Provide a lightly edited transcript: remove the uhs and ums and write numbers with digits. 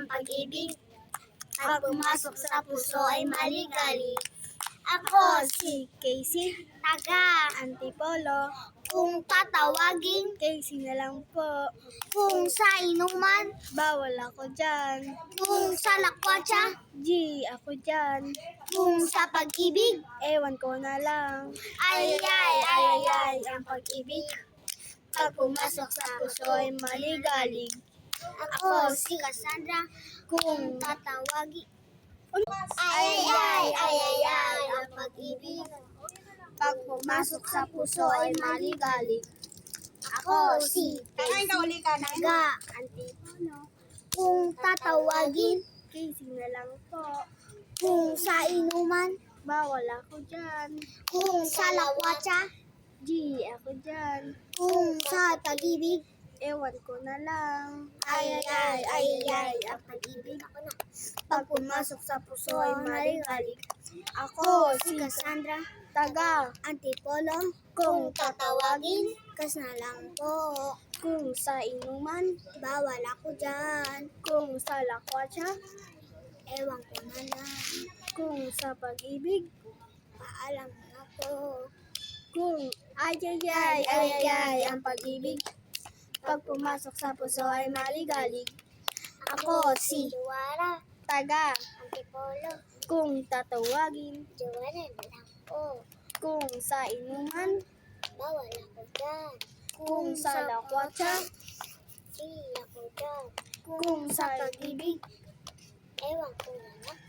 ang pag-ibig. Pag pumasok sa puso ay maligalig. Ako si Casey, taga Antipolo, kung tatawagin, Casey na lang po. kung sa inuman, Bawal ako dyan. kung sa lakwatsa, G, ako dyan. kung sa pag-ibig, Ewan ko na lang. ay ay ay ay ay ang pag-ibig. Pag pumasok sa puso ay maligalig. Ako si Cassandra, kung tatawagin, ay ay ay ay ay ang pag-ibig. Pag pumasok sa puso ay maligalig. Ako si Casey, taga Antipolo, kung tatawagin, Casey na lang po. kung sa inuman, Bawal ako dyan. kung sa lakwatsa, G, ako dyan. kung sa pag-ibig, Ewan ko na lang. ay ay ay ay ay ang pag-ibig. Pag pumasok sa puso ay maligalig. Ako si Cassandra, Taga, Antipolo, kung tatawagin, kas na lang po. kung sa inuman, Bawal ako dyan, kung sa lakwatsa, ewan ko na lang. kung sa pag-ibig, Paalam na po. kung ay ay ay ay ay ay ang pag-ibig. Pag pumasok sa puso ay maligalig. Ako si Luara, Taga, Antipolo, kung tatawagin, Joanna na lang po. kung sa inuman, Bawal ako dyan, kung sa lakwatsa, di ako dyan. kung sa pag-ibig, Ewan ko na lang.